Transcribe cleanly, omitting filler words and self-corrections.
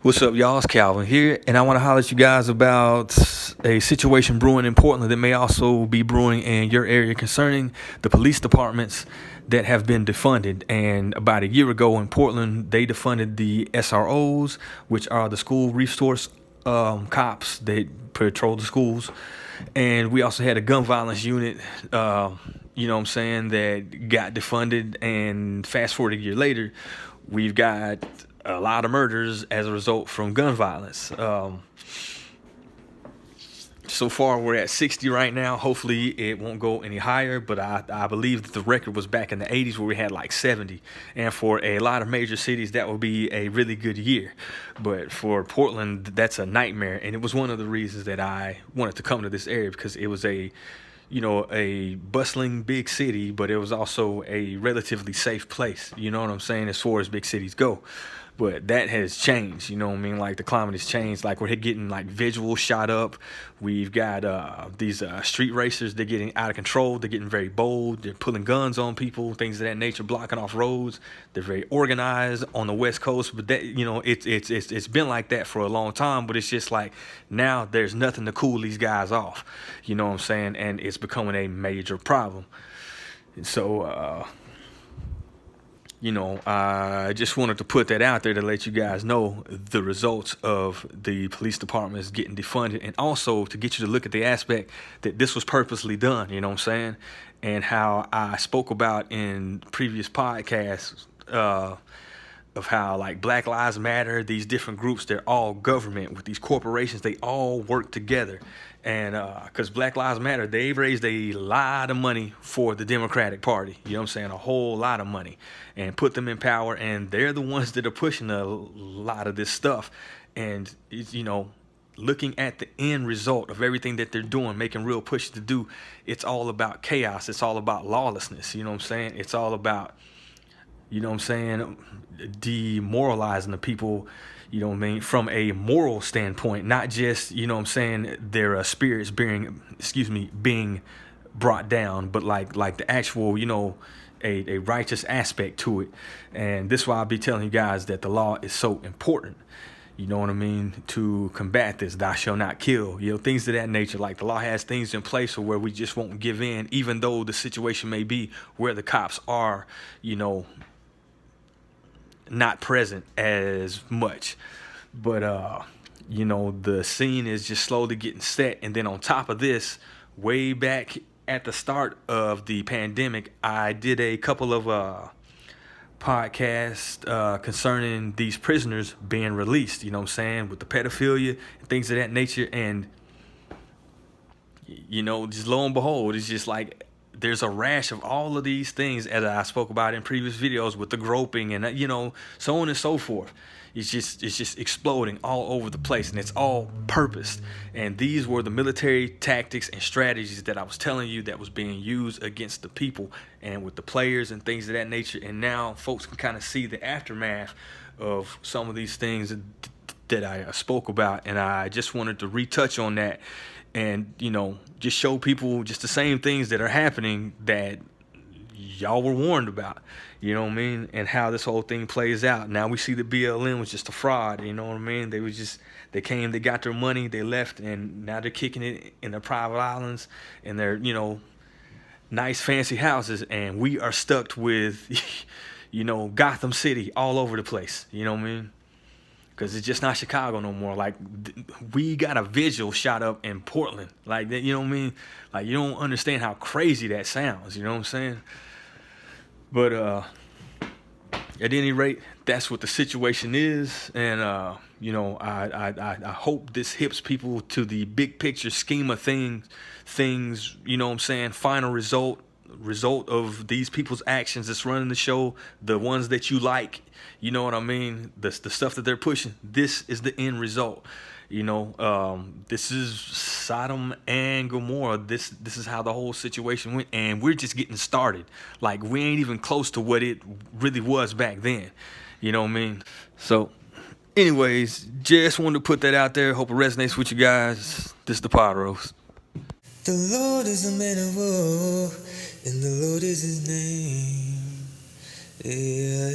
What's up, y'all? It's Calvin here, and I want to holler at you guys about a situation brewing in Portland that may also be brewing in your area concerning the police departments that have been defunded. And about a year ago in Portland, they defunded the SROs, which are the school resource cops that patrol the schools. And we also had a gun violence unit, that got defunded. And fast forward a year later, we've got a lot of murders as a result from gun violence. So far, we're at 60 right now. Hopefully, it won't go any higher, but I believe that the record was back in the 80s where we had like 70. And for a lot of major cities, that would be a really good year. But for Portland, that's a nightmare. And it was one of the reasons that I wanted to come to this area, because it was a bustling big city, but it was also a relatively safe place. You know what I'm saying? As far as big cities go. But that has changed, you know what I mean? Like, the climate has changed. Like, we're getting like visuals shot up. We've got these street racers. They're getting out of control. They're getting very bold. They're pulling guns on people, things of that nature, blocking off roads. They're very organized on the West Coast. But that, it's been like that for a long time. But it's just like now there's nothing to cool these guys off. You know what I'm saying? And it's becoming a major problem. And so, I just wanted to put that out there to let you guys know the results of the police departments getting defunded, and also to get you to look at the aspect that this was purposely done, you know what I'm saying? And how I spoke about in previous podcasts of how, like, Black Lives Matter, these different groups, they're all government with these corporations. They all work together. And because Black Lives Matter, they've raised a lot of money for the Democratic Party. You know what I'm saying? A whole lot of money. And put them in power. And they're the ones that are pushing a lot of this stuff. And, looking at the end result of everything that they're doing, making real pushes to do, it's all about chaos. It's all about lawlessness. You know what I'm saying? It's all about, demoralizing the people, from a moral standpoint, not just, their spirits being brought down, but like the actual, a righteous aspect to it. And this is why I'll be telling you guys that the law is so important. You know what I mean? To combat this, thou shalt not kill, things of that nature. Like, the law has things in place where we just won't give in, even though the situation may be where the cops are, not present as much. But the scene is just slowly getting set. And then on top of this, way back at the start of the pandemic, I did a couple of podcasts concerning these prisoners being released, with the pedophilia and things of that nature. And just lo and behold, it's just like there's a rash of all of these things, as I spoke about in previous videos, with the groping and so on and so forth. It's just exploding all over the place, and it's all purposed. And these were the military tactics and strategies that I was telling you that was being used against the people and with the players and things of that nature. And now folks can kind of see the aftermath of some of these things that I spoke about, and I just wanted to retouch on that. And, just show people just the same things that are happening that y'all were warned about, you know what I mean? And how this whole thing plays out. Now we see the BLM was just a fraud, you know what I mean? They came, they got their money, they left, and now they're kicking it in the private islands and they're, nice fancy houses, and we are stuck with, Gotham City all over the place, you know what I mean? Because it's just not Chicago no more. Like, we got a visual shot up in Portland. Like, that, you know what I mean? Like, you don't understand how crazy that sounds. You know what I'm saying? But at any rate, that's what the situation is. And, I hope this hips people to the big picture scheme of things, final result of these people's actions that's running the show, the ones that you like, you know what I mean, the stuff that they're pushing. This is the end result. This is Sodom and Gomorrah. This is how the whole situation went, and we're just getting started. Like, we ain't even close to what it really was back then, you know what I mean? So anyways, just wanted to put that out there. Hope it resonates with you guys. This is the Pod Roast. The Lord is a man of war, and the Lord is his name. Yeah.